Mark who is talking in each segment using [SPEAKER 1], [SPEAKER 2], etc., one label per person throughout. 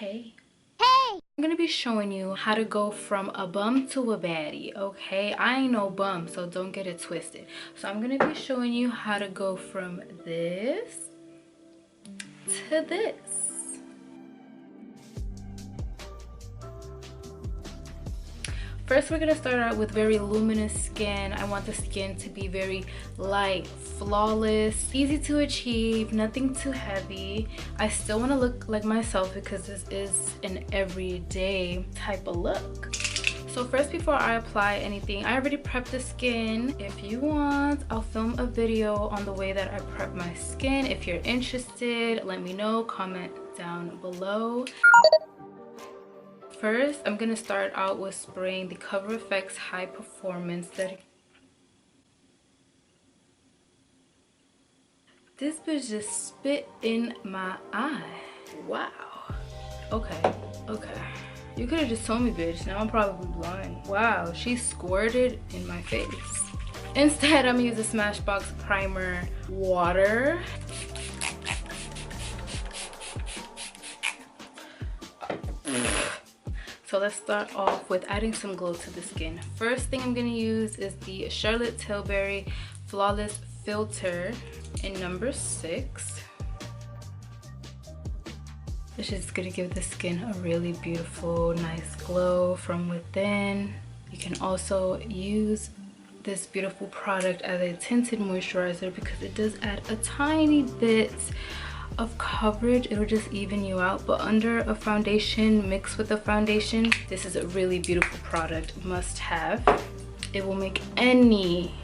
[SPEAKER 1] Hey. Hey! I'm gonna be showing you how to go from a bum to a baddie, okay? I ain't no bum, so don't get it twisted. So I'm gonna be showing you how to go from this to this. First, we're gonna start out with very luminous skin. I want the skin to be very light, flawless, easy to achieve, nothing too heavy. I still wanna look like myself because this is an everyday type of look. So first, before I apply anything, I already prepped the skin. If you want, I'll film a video on the way that I prep my skin. If you're interested, let me know, comment down below. First, I'm gonna start out with spraying the Cover FX High Performance Setting. This bitch just spit in my eye. Wow. Okay. You could have just told me, bitch. Now I'm probably blind. Wow, she squirted in my face. Instead, I'm gonna use a Smashbox Primer Water. So let's start off with adding some glow to the skin. First thing I'm gonna use is the Charlotte Tilbury Flawless Filter in number 6. It's just gonna give the skin a really beautiful, nice glow from within. You can also use this beautiful product as a tinted moisturizer because it does add a tiny bit of coverage. It'll just even you out, but under a foundation, mixed with a foundation, this is a really beautiful product, must have. It will make any...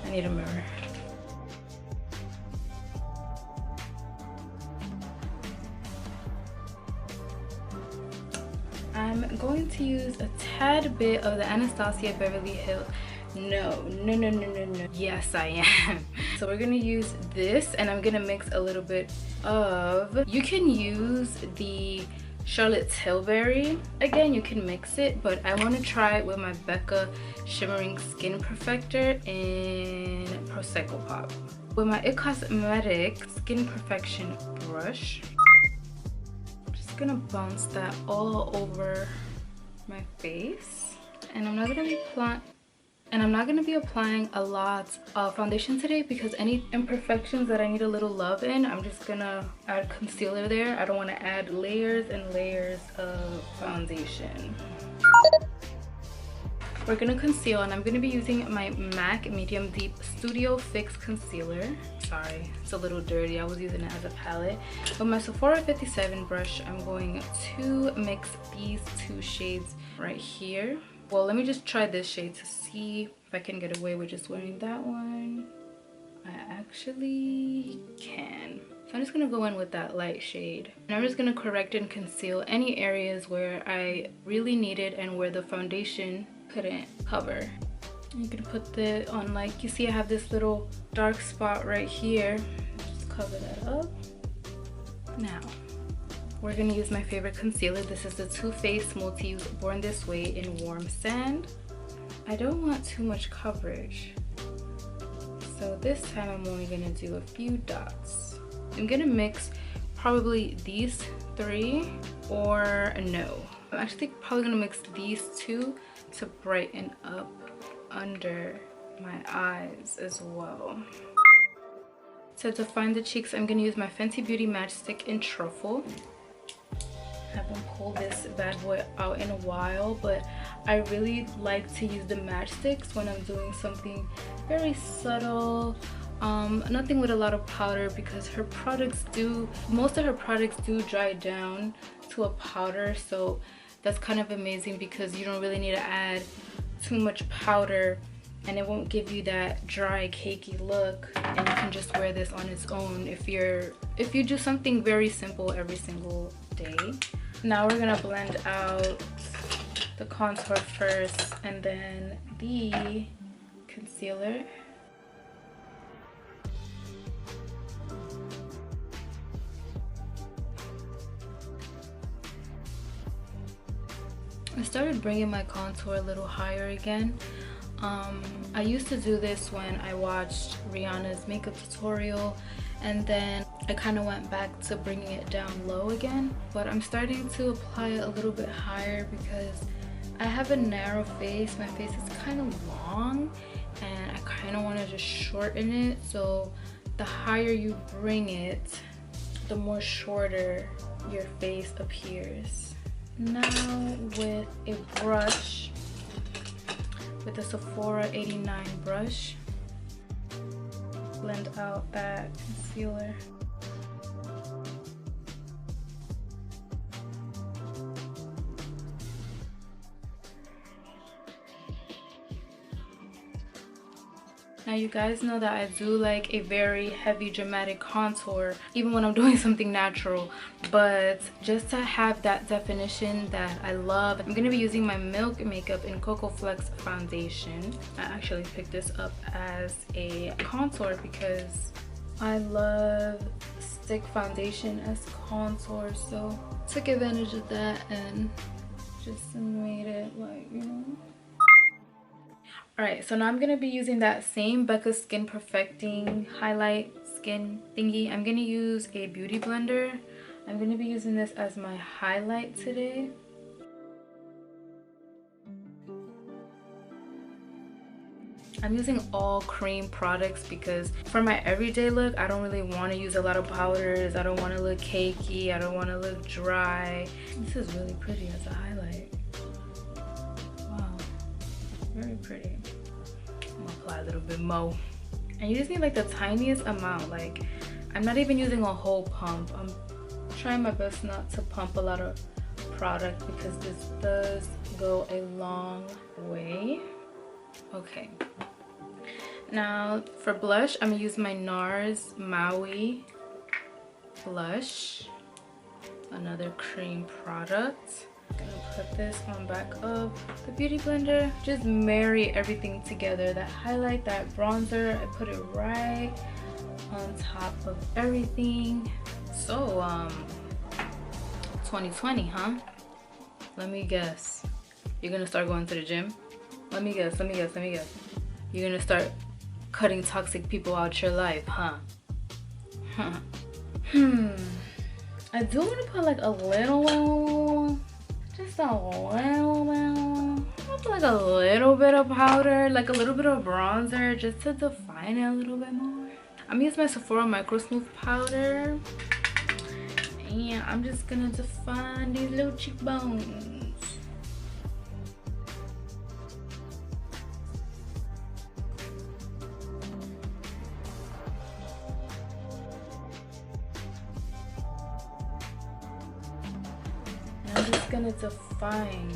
[SPEAKER 1] I need a mirror. I'm going to use a tad bit of the Anastasia Beverly Hills. No. Yes, I am. So we're gonna use this, and I'm gonna mix a little bit of... You can use the Charlotte Tilbury. Again, you can mix it, but I want to try it with my Becca Shimmering Skin Perfector in Prosecco Pop. With my It Cosmetics Skin Perfection brush, I'm just gonna bounce that all over my face. And I'm not gonna be applying a lot of foundation today because any imperfections that I need a little love in, I'm just gonna add concealer there. I don't want to add layers and layers of foundation. We're gonna conceal, and I'm gonna be using my MAC Medium Deep Studio Fix Concealer. Sorry, it's a little dirty. I was using it as a palette. With my Sephora 57 brush, I'm going to mix these two shades right here. Well, let me just try this shade to see if I can get away with just wearing that one. I actually can. So I'm just gonna go in with that light shade. And I'm just gonna correct and conceal any areas where I really need it and where the foundation couldn't cover. You can put it on, like, you see I have this little dark spot right here. Just cover that up. Now, we're gonna use my favorite concealer. This is the Too Faced Multi-Use Born This Way in Warm Sand. I don't want too much coverage, so this time I'm only gonna do a few dots. I'm gonna mix probably these 3, or no. I'm actually probably gonna mix these 2 to brighten up under my eyes as well. To define the cheeks, I'm gonna use my Fenty Beauty Matchstick in Truffle. Haven't pulled this bad boy out in a while, but I really like to use the matchsticks when I'm doing something very subtle, nothing with a lot of powder, because most of her products do dry down to a powder, so that's kind of amazing because you don't really need to add too much powder and it won't give you that dry cakey look, and you can just wear this on its own if you do something very simple every single day. Now we're gonna blend out the contour first and then the concealer. I started bringing my contour a little higher again. I used to do this when I watched Rihanna's makeup tutorial and then I kind of went back to bringing it down low again. But I'm starting to apply it a little bit higher because I have a narrow face. My face is kind of long and I kind of want to just shorten it. So the higher you bring it, the more shorter your face appears. Now with a brush, with the Sephora 89 brush, blend out that concealer. Now you guys know that I do like a very heavy dramatic contour even when I'm doing something natural, but just to have that definition that I love, I'm gonna be using my Milk Makeup in Cocoa Flex foundation. I actually picked this up as a contour because I love stick foundation as contour, so took advantage of that and just made it like, you know. Alright, so now I'm going to be using that same Becca Skin Perfecting Highlight Skin thingy. I'm going to use a beauty blender. I'm going to be using this as my highlight today. I'm using all cream products because for my everyday look, I don't really want to use a lot of powders. I don't want to look cakey. I don't want to look dry. This is really pretty as a highlight. Wow, very pretty. I'm gonna apply a little bit more. And you just need like the tiniest amount. Like, I'm not even using a whole pump. I'm trying my best not to pump a lot of product because this does go a long way. Okay. Now for blush, I'm gonna use my NARS Maui blush, another cream product. I'm gonna put this on back of the beauty blender. Just marry everything together. That highlight, that bronzer, I put it right on top of everything. So 2020, huh? Let me guess. You're gonna start going to the gym? Let me guess. You're gonna start cutting toxic people out your life, huh? I do want to put like a little, just a little bit. I put like a little bit of powder, like a little bit of bronzer, just to define it a little bit more. I'm gonna use my Sephora Micro Smooth powder, and I'm just gonna define these little cheekbones. I'm just gonna define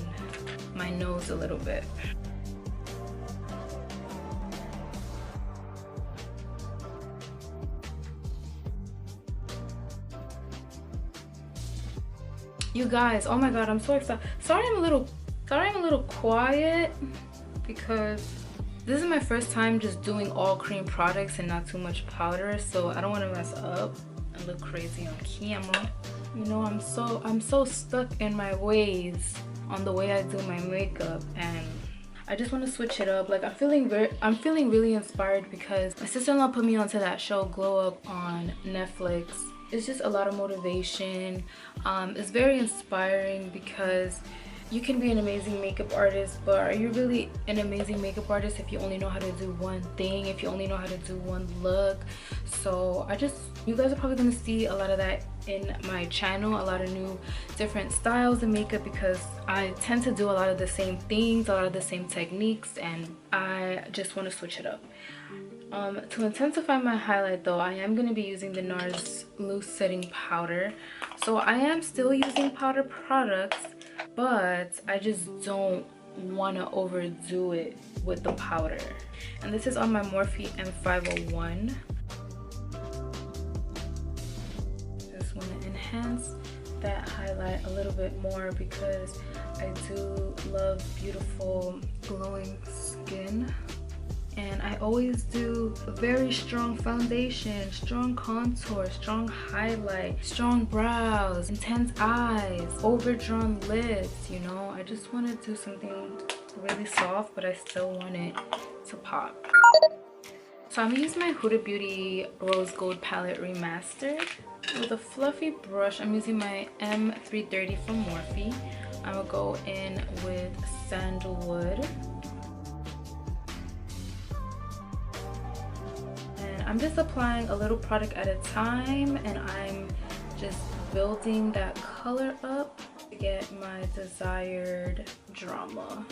[SPEAKER 1] my nose a little bit. You guys, oh my god, I'm so excited. Sorry I'm a little quiet because this is my first time just doing all cream products and not too much powder, so I don't want to mess up and look crazy on camera. You know, I'm so stuck in my ways on the way I do my makeup, and I just want to switch it up. Like, I'm feeling really inspired because my sister-in-law put me onto that show Glow Up on Netflix. It's just a lot of motivation. It's very inspiring because you can be an amazing makeup artist, but are you really an amazing makeup artist if you only know how to do one thing, if you only know how to do one look? So you guys are probably going to see a lot of that in my channel, a lot of new different styles of makeup, because I tend to do a lot of the same things, a lot of the same techniques, and I just want to switch it up. To intensify my highlight though, I am going to be using the NARS Loose Setting Powder. So I am still using powder products, but I just don't want to overdo it with the powder. And this is on my Morphe M501. Just want to enhance that highlight a little bit more because I do love beautiful glowing skin. And I always do a very strong foundation, strong contour, strong highlight, strong brows, intense eyes, overdrawn lips, you know. I just want to do something really soft, but I still want it to pop. So I'm gonna use my Huda Beauty Rose Gold Palette Remastered. With a fluffy brush, I'm using my M330 from Morphe. I'm gonna go in with Sandalwood. And I'm just applying a little product at a time, and I'm just building that color up to get my desired drama.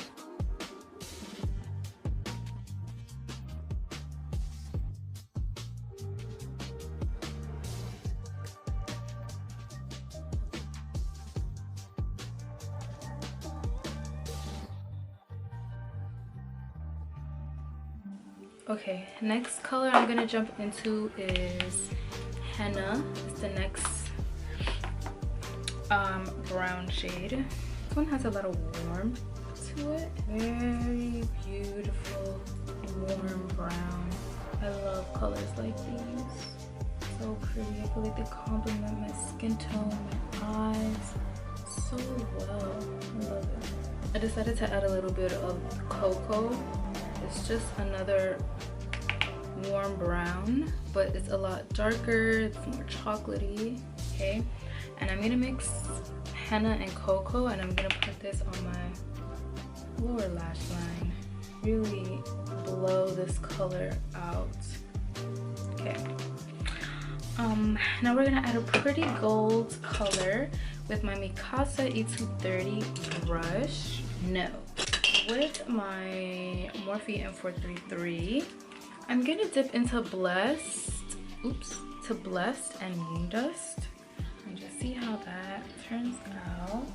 [SPEAKER 1] Okay, next color I'm gonna jump into is Henna. It's the next brown shade. This one has a lot of warmth to it. Very beautiful, warm brown. I love colors like these. So pretty. I feel like they complement my skin tone, my eyes so well. I love it. I decided to add a little bit of cocoa. It's just another warm brown, but it's a lot darker, it's more chocolatey. Okay, and I'm gonna mix henna and cocoa, and I'm gonna put this on my lower lash line. Really blow this color out. Okay, now we're gonna add a pretty gold color with my Mikasa E230 brush. No, with my Morphe M433, I'm gonna dip into Blessed and Moon Dust and just see how that turns out.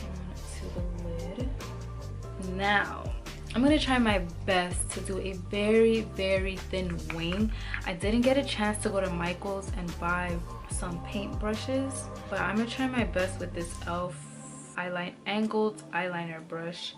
[SPEAKER 1] Onto the lid. Now, I'm gonna try my best to do a very, very thin wing. I didn't get a chance to go to Michael's and buy some paint brushes, but I'm gonna try my best with this e.l.f. angled eyeliner brush.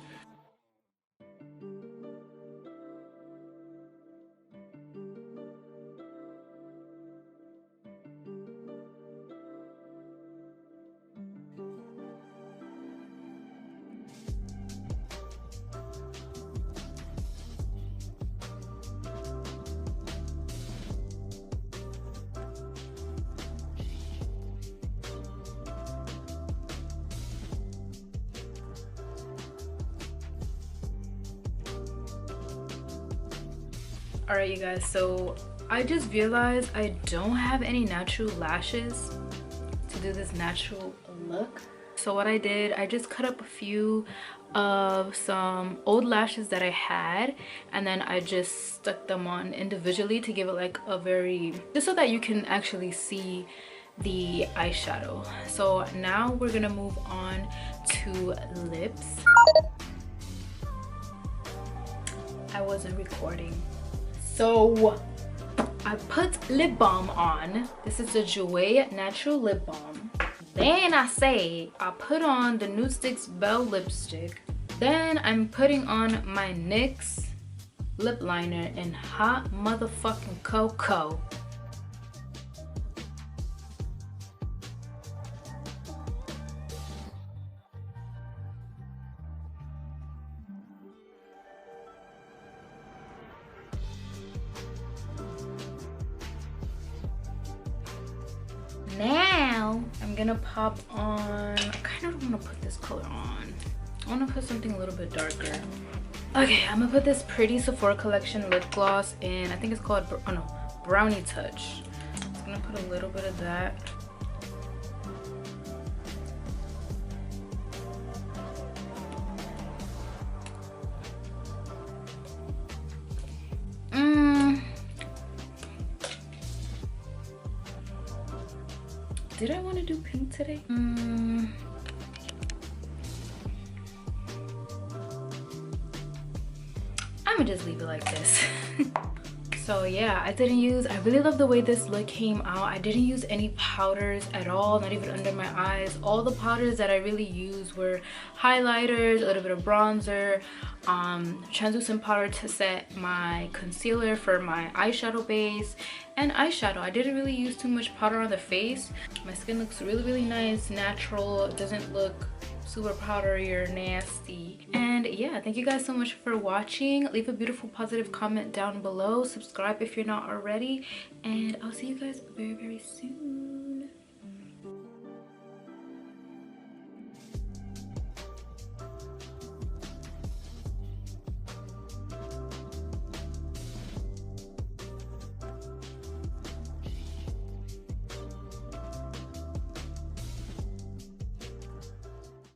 [SPEAKER 1] Alright you guys, so I just realized I don't have any natural lashes to do this natural look. So what I did, I just cut up a few of some old lashes that I had, and then I just stuck them on individually to give it like a very, just so that you can actually see the eyeshadow. So now we're gonna move on to lips. I wasn't recording. So I put lip balm on. This is the Jouer Natural Lip Balm. Then I put on the Nudestix Belle lipstick. Then I'm putting on my NYX lip liner in Hot Motherfucking Cocoa. Now I'm gonna pop on, I kind of want to put this color on. I want to put something a little bit darker. Okay, I'm gonna put this Pretty Sephora Collection lip gloss in, I think it's called, oh no, Brownie Touch. I'm gonna put a little bit of that. Did I want to do pink today? I'm gonna just leave it like this. So yeah, I really love the way this look came out. I didn't use any powders at all, not even under my eyes. All the powders that I really used were highlighters, a little bit of bronzer, translucent powder to set my concealer for my eyeshadow base, and eyeshadow. I didn't really use too much powder on the face. My skin looks really, really nice, natural. It doesn't look super powdery or nasty. And yeah, yeah, thank you guys so much for watching. Leave a beautiful positive comment down below, subscribe if you're not already, and I'll see you guys very, very soon.